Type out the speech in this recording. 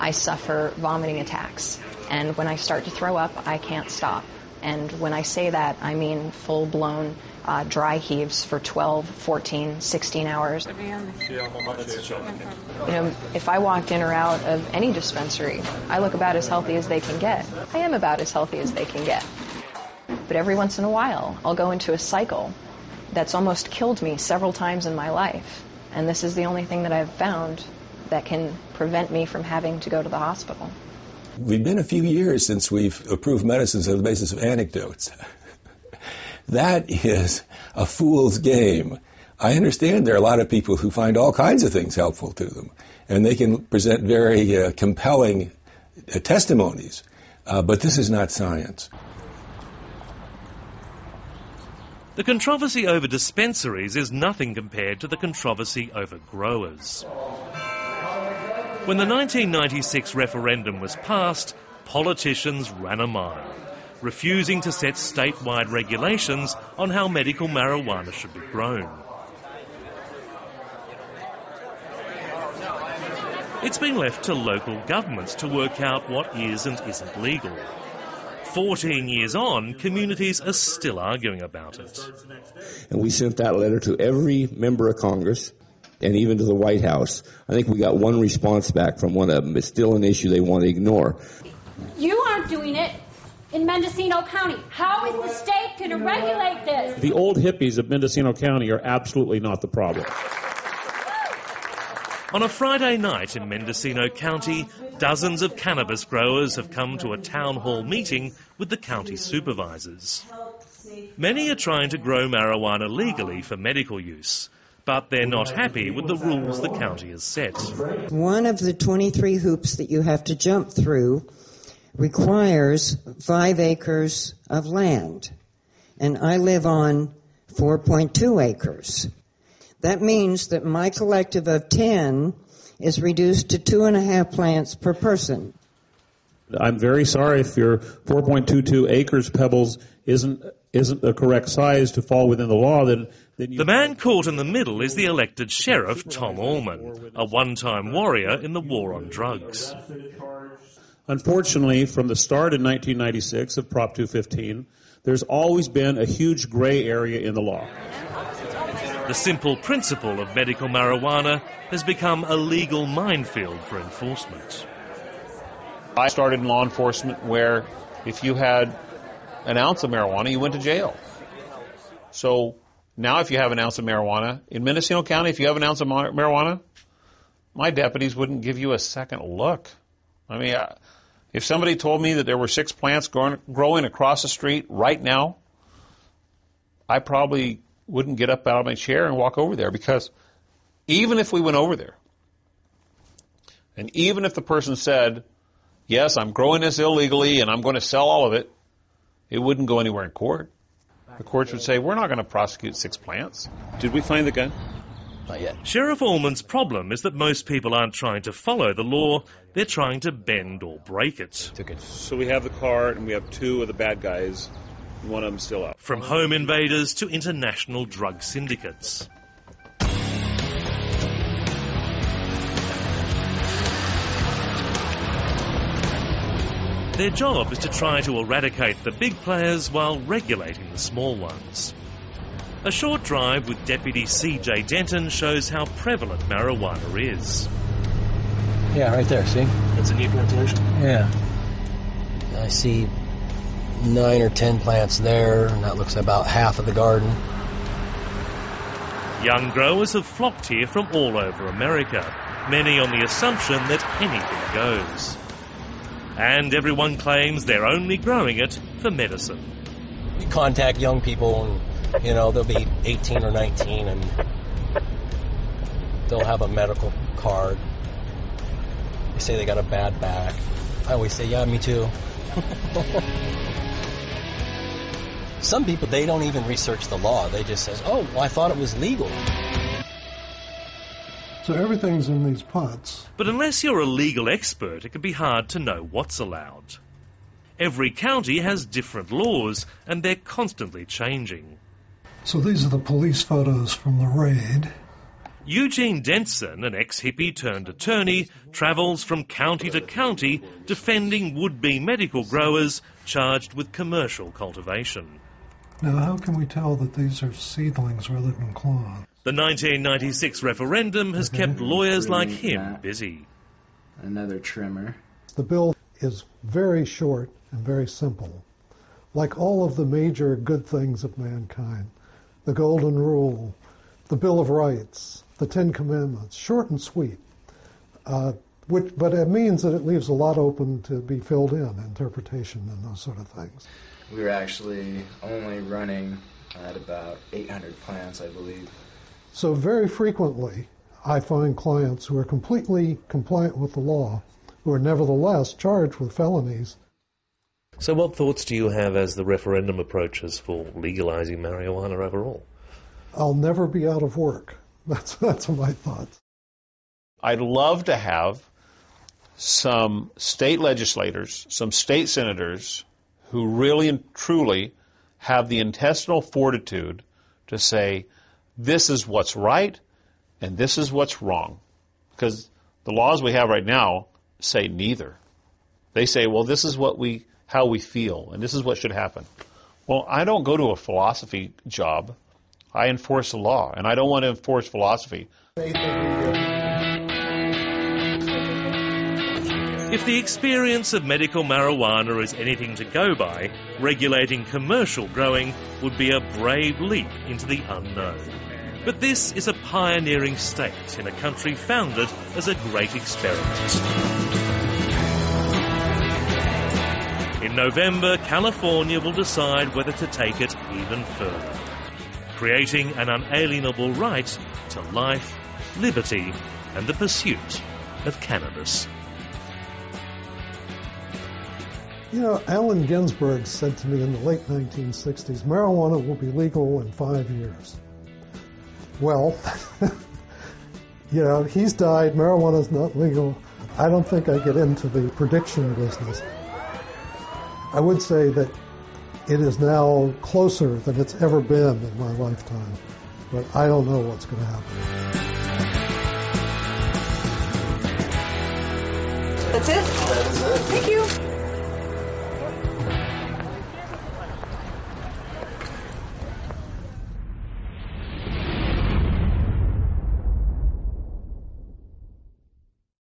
I suffer vomiting attacks. And when I start to throw up, I can't stop. And when I say that, I mean full-blown dry heaves for 12, 14, 16 hours. If I walked in or out of any dispensary, I look about as healthy as they can get. I am about as healthy as they can get. But every once in a while, I'll go into a cycle that's almost killed me several times in my life. And this is the only thing that I've found that can prevent me from having to go to the hospital. We've been a few years since we've approved medicines on the basis of anecdotes. That is a fool's game. I understand there are a lot of people who find all kinds of things helpful to them, and they can present very compelling testimonies, but this is not science. The controversy over dispensaries is nothing compared to the controversy over growers. When the 1996 referendum was passed, politicians ran a mile, refusing to set statewide regulations on how medical marijuana should be grown. It's been left to local governments to work out what is and isn't legal. 14 years on, communities are still arguing about it. And we sent that letter to every member of Congress and even to the White House. I think we got one response back from one of them. It's still an issue they want to ignore. You aren't doing it in Mendocino County. How is the state going to regulate this? The old hippies of Mendocino County are absolutely not the problem. On a Friday night in Mendocino County, dozens of cannabis growers have come to a town hall meeting with the county supervisors. Many are trying to grow marijuana legally for medical use, but they're not happy with the rules the county has set. One of the 23 hoops that you have to jump through requires 5 acres of land, and I live on 4.2 acres. That means that my collective of 10 is reduced to 2.5 plants per person. I'm very sorry if your 4.22 acres, Pebbles, isn't the correct size to fall within the law. Then you... The man caught in the middle is the elected sheriff, Tom Allman, a one-time warrior in the war on drugs. Unfortunately, from the start in 1996 of Prop 215, there's always been a huge gray area in the law. The simple principle of medical marijuana has become a legal minefield for enforcement. I started in law enforcement where if you had an ounce of marijuana, you went to jail. So now if you have an ounce of marijuana, in Mendocino County, if you have an ounce of marijuana, my deputies wouldn't give you a second look. I mean, if somebody told me that there were 6 plants growing across the street right now, I probably wouldn't get up out of my chair and walk over there, because even if we went over there, and even if the person said, yes, I'm growing this illegally and I'm going to sell all of it, it wouldn't go anywhere in court. The courts would say, we're not going to prosecute 6 plants. Did we find the gun? Not yet. Sheriff Allman's problem is that most people aren't trying to follow the law, they're trying to bend or break it. So we have the car and we have 2 of the bad guys. One of them still out. From home invaders to international drug syndicates. Their job is to try to eradicate the big players while regulating the small ones. A short drive with Deputy C.J. Denton shows how prevalent marijuana is. Yeah, right there, see? That's a new plantation? Yeah. I see 9 or 10 plants there, and that looks about half of the garden. Young growers have flocked here from all over America, many on the assumption that anything goes. And everyone claims they're only growing it for medicine. You contact young people and, they'll be 18 or 19 and they'll have a medical card. They say they got a bad back. I always say, yeah, me too. Some people, they don't even research the law. They just say, oh, well, I thought it was legal. So everything's in these pots. But unless you're a legal expert, it can be hard to know what's allowed. Every county has different laws, and they're constantly changing. So these are the police photos from the raid. Eugene Denson, an ex-hippie turned attorney, travels from county to county defending would-be medical growers charged with commercial cultivation. Now, how can we tell that these are seedlings rather than clones? The 1996 referendum has kept lawyers like him busy. Another trimmer. The bill is very short and very simple. Like all of the major good things of mankind, the Golden Rule, the Bill of Rights, the Ten Commandments, short and sweet. But it means that it leaves a lot open to be filled in, interpretation and those sort of things. We were actually only running at about 800 plants, I believe. So very frequently, I find clients who are completely compliant with the law, who are nevertheless charged with felonies. So what thoughts do you have as the referendum approaches for legalizing marijuana overall? I'll never be out of work. That's my thoughts. I'd love to have some state legislators, some state senators who really and truly have the intestinal fortitude to say, this is what's right and this is what's wrong. Because the laws we have right now say neither. They say, well, this is how we feel, and this is what should happen. Well, I don't go to a philosophy job. I enforce the law, and I don't want to enforce philosophy. If the experience of medical marijuana is anything to go by, regulating commercial growing would be a brave leap into the unknown. But this is a pioneering state in a country founded as a great experiment. In November, California will decide whether to take it even further, creating an unalienable right to life, liberty, and the pursuit of cannabis. You know, Allen Ginsberg said to me in the late 1960s, marijuana will be legal in 5 years. Well, he's died, marijuana's not legal. I don't think I get into the prediction business. I would say that it is now closer than it's ever been in my lifetime, but I don't know what's going to happen. That's it? That is it. Thank you.